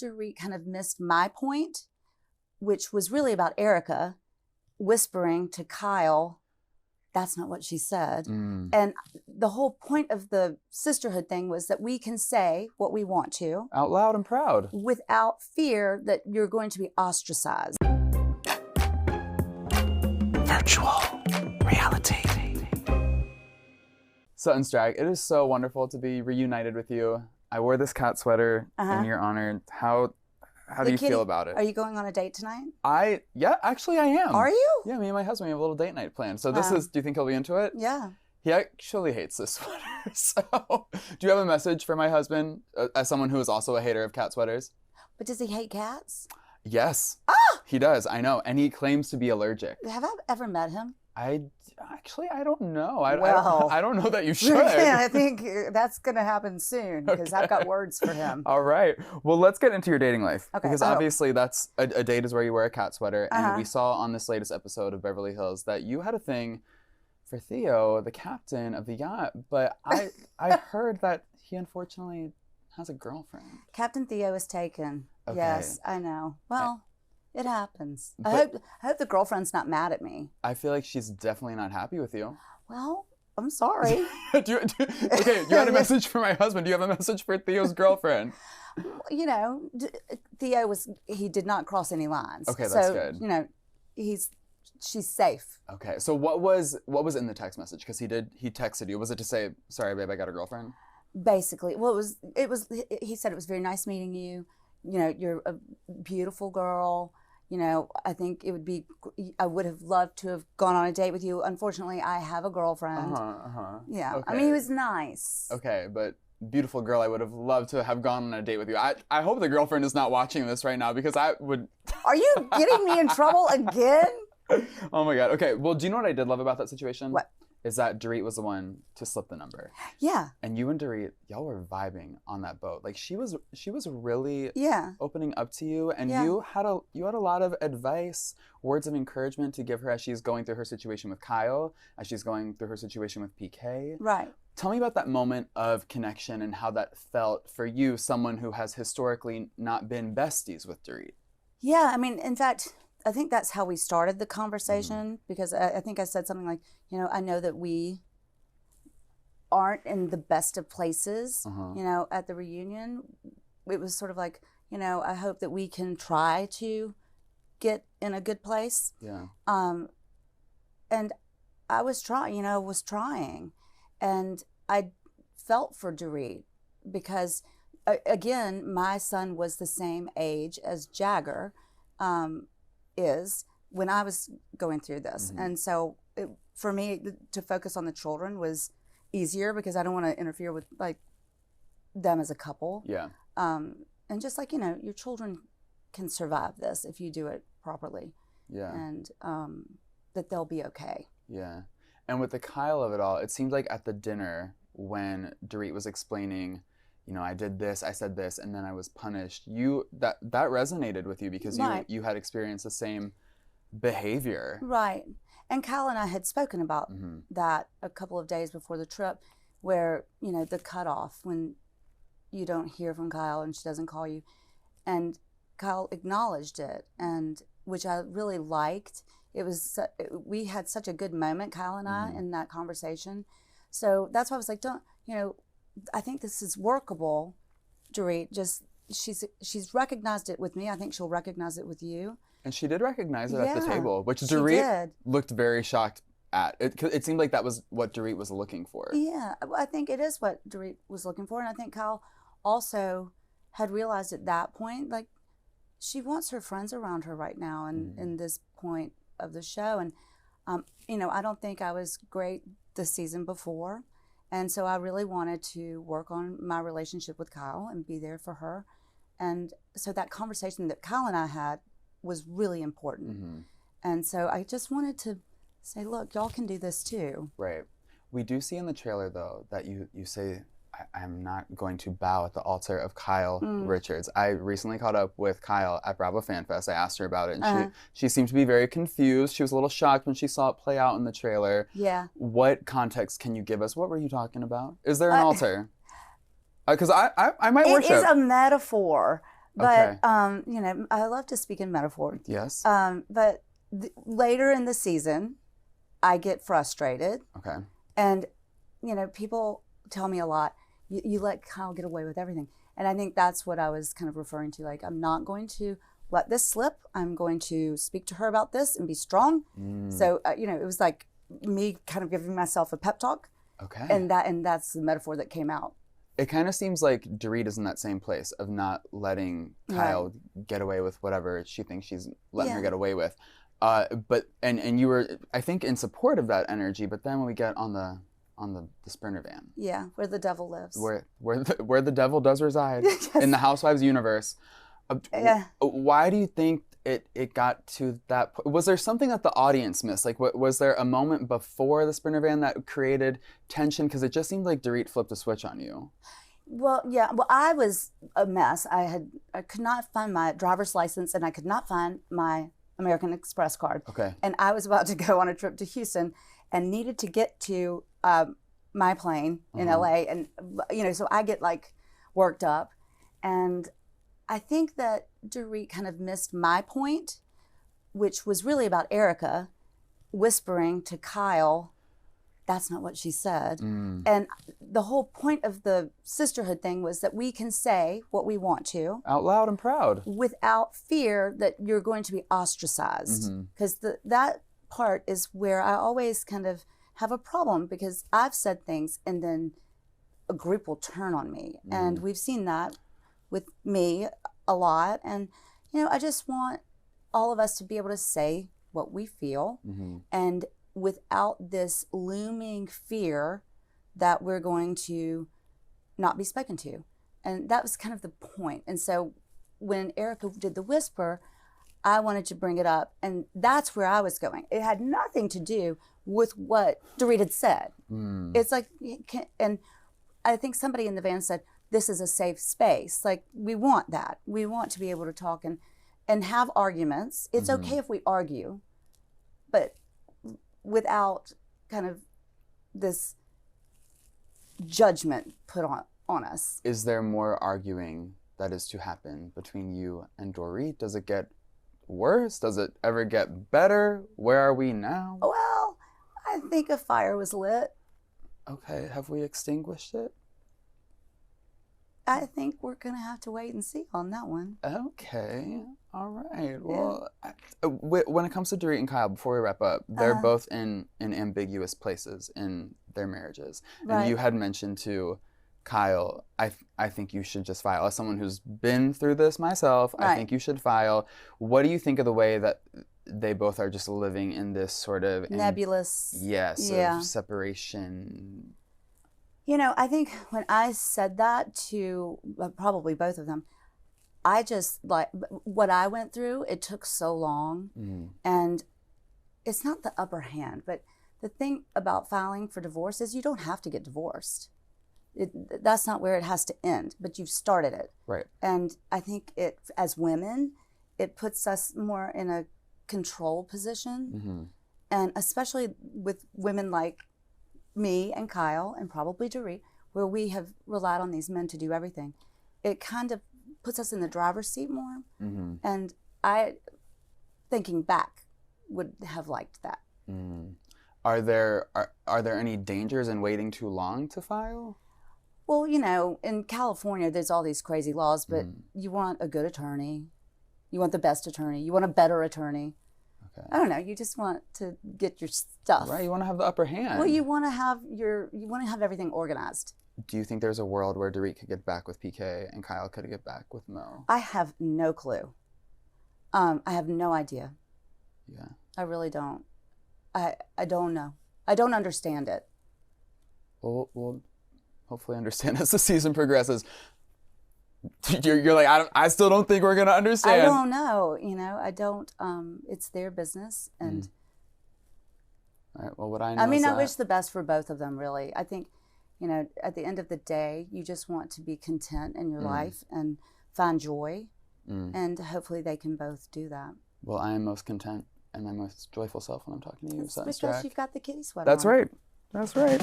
Dorit kind of missed my point, which was really about Erica whispering to Kyle, that's not what she said. And the whole point of the sisterhood thing was that we can say what we want to. Out loud and proud. Without fear that you're going to be ostracized. Virtual reality. Sutton Stracke, it is so wonderful to be reunited with you. I wore this cat sweater in your honor. How do you feel about it? Are you going on a date tonight? Yeah, actually I am. Are you? Yeah, me and my husband, we have a little date night planned. So do you think he'll be into it? Yeah. He actually hates this sweater. So do you have a message for my husband as someone who is also a hater of cat sweaters? But does he hate cats? Yes. He does, I know. And he claims to be allergic. Have I ever met him? I don't know. I don't know that you should. Yeah, I think that's going to happen soon because I've got words for him. All right. Well, let's get into your dating life. Okay. Because obviously that's a date is where you wear a cat sweater. And we saw on this latest episode of Beverly Hills that you had a thing for Theo, the captain of the yacht. But I heard that he unfortunately has a girlfriend. Captain Theo is taken. Okay. Yes, I know. Well, it happens. I hope the girlfriend's not mad at me. I feel like she's definitely not happy with you. Well, I'm sorry. Okay, you had a message for my husband. Do you have a message for Theo's girlfriend? You know, Theo he did not cross any lines. Okay, that's good. You know, she's safe. Okay, so what was in the text message? Because he texted you. Was it to say, sorry babe, I got a girlfriend? Basically, well, he said it was very nice meeting you. You know, you're a beautiful girl. You know, I think I would have loved to have gone on a date with you. Unfortunately, I have a girlfriend. Yeah. Okay. I mean, he was nice. Okay, but beautiful girl, I would have loved to have gone on a date with you. I hope the girlfriend is not watching this right now because I would... Are you getting me in trouble again? Oh my God. Okay, well, do you know what I did love about that situation? What? Is that Dorit was the one to slip the number. Yeah. And you and Dorit, y'all were vibing on that boat. Like she was really opening up to you, and you had a lot of advice, words of encouragement to give her as she's going through her situation with Kyle, as she's going through her situation with PK. Right. Tell me about that moment of connection and how that felt for you, someone who has historically not been besties with Dorit. Yeah, I mean, in fact, I think that's how we started the conversation because I think I said something like, you know, I know that we aren't in the best of places, you know, at the reunion. It was sort of like, you know, I hope that we can try to get in a good place. Yeah. And I was trying, and I felt for Dorit because, again, my son was the same age as Jagger. Is when I was going through this. And so for me to focus on the children was easier because I don't want to interfere with like them as a couple. Yeah. And just like, you know, your children can survive this if you do it properly. Yeah. And that they'll be okay. Yeah. And with the Kyle of it all, it seemed like at the dinner when Dorit was explaining, you know, I did this, I said this, and then I was punished. That resonated with you because you had experienced the same behavior. Right. And Kyle and I had spoken about that a couple of days before the trip where, you know, the cutoff when you don't hear from Kyle and she doesn't call you. And Kyle acknowledged it, and which I really liked. We had such a good moment, Kyle and I, in that conversation. So that's why I was like, I think this is workable, Dorit. Just she's recognized it with me. I think she'll recognize it with you. And she did recognize it at the table, which Dorit looked very shocked at. It seemed like that was what Dorit was looking for. Yeah, I think it is what Dorit was looking for, and I think Kyle also had realized at that point, like she wants her friends around her right now, and in this point of the show, and you know, I don't think I was great the season before. And so I really wanted to work on my relationship with Kyle and be there for her. And so that conversation that Kyle and I had was really important. And so I just wanted to say, look, y'all can do this too. Right. We do see in the trailer, though, that you say, I'm not going to bow at the altar of Kyle Richards. I recently caught up with Kyle at Bravo Fan Fest. I asked her about it, and she seemed to be very confused. She was a little shocked when she saw it play out in the trailer. Yeah. What context can you give us? What were you talking about? Is there an altar? Because I might worship. It is a metaphor But, you know, I love to speak in metaphor. Yes. But later in the season, I get frustrated. Okay. And, you know, people tell me a lot, you let Kyle get away with everything. And I think that's what I was kind of referring to. Like, I'm not going to let this slip. I'm going to speak to her about this and be strong. So, you know, it was like me kind of giving myself a pep talk. Okay. And that's the metaphor that came out. It kind of seems like Dorit is in that same place of not letting Kyle get away with whatever she thinks she's letting her get away with. But you were, I think, in support of that energy. But then when we get on the Sprinter van, yeah, where the devil lives, where the devil does reside in the Housewives universe. Why do you think it got to that point? Was there something that the audience missed? Like, was there a moment before the Sprinter van that created tension? Because it just seemed like Dorit flipped a switch on you. Well, yeah. Well, I was a mess. I could not find my driver's license, and I could not find my American Express card. Okay. And I was about to go on a trip to Houston, and needed to get to my plane in LA, and you know, so I get like worked up, and I think that Dorit kind of missed my point, which was really about Erica whispering to Kyle, that's not what she said. And the whole point of the sisterhood thing was that we can say what we want to. Out loud and proud. Without fear that you're going to be ostracized. Because that part is where I always kind of have a problem, because I've said things and then a group will turn on me. And we've seen that with me a lot. And, you know, I just want all of us to be able to say what we feel and without this looming fear that we're going to not be spoken to. And that was kind of the point. And so when Erica did the whisper, I wanted to bring it up, and that's where I was going. It had nothing to do with what Dorit had said. It's like, and I think somebody in the van said, this is a safe space. Like, we want that. We want to be able to talk and have arguments. It's okay if we argue, but without kind of this judgment put on us. Is there more arguing that is to happen between you and Dorit? Does it get worse? Does it ever get better? Where are we now? Well, I think a fire was lit. Okay, have we extinguished it? I think we're going to have to wait and see on that one. Okay, all right. Well, when it comes to Dorit and Kyle, before we wrap up, they're both in ambiguous places in their marriages. And you had mentioned to Kyle, I think you should just file. As someone who's been through this myself, I think you should file. What do you think of the way that they both are just living in this sort of nebulous, of separation? You know, I think when I said that to probably both of them, I just, like, what I went through, it took so long. And it's not the upper hand, but the thing about filing for divorce is you don't have to get divorced. That's not where it has to end, but you've started it. Right. And I think it, as women, it puts us more in a control position. And especially with women like me and Kyle and probably Dorit, where we have relied on these men to do everything. It kind of puts us in the driver's seat more. And I, thinking back, would have liked that. Are there any dangers in waiting too long to file? Well, you know, in California, there's all these crazy laws, but you want a good attorney. You want the best attorney. You want a better attorney. Okay. I don't know. You just want to get your stuff. Right. You want to have the upper hand. Well, you want to have everything organized. Do you think there's a world where Dorit could get back with PK and Kyle could get back with Mo? I have no clue. I have no idea. Yeah. I really don't. I don't know. I don't understand it. Well, we'll hopefully understand as the season progresses. You're like, I still don't think we're going to understand. I don't know. You know, I don't. It's their business. And all right. Well, what I know I wish the best for both of them, really. I think, you know, at the end of the day, you just want to be content in your life and find joy. And hopefully they can both do that. Well, I am most content and my most joyful self when I'm talking to you, Sutton Stracke. Because you've got the kitty sweater That's on. right. That's right.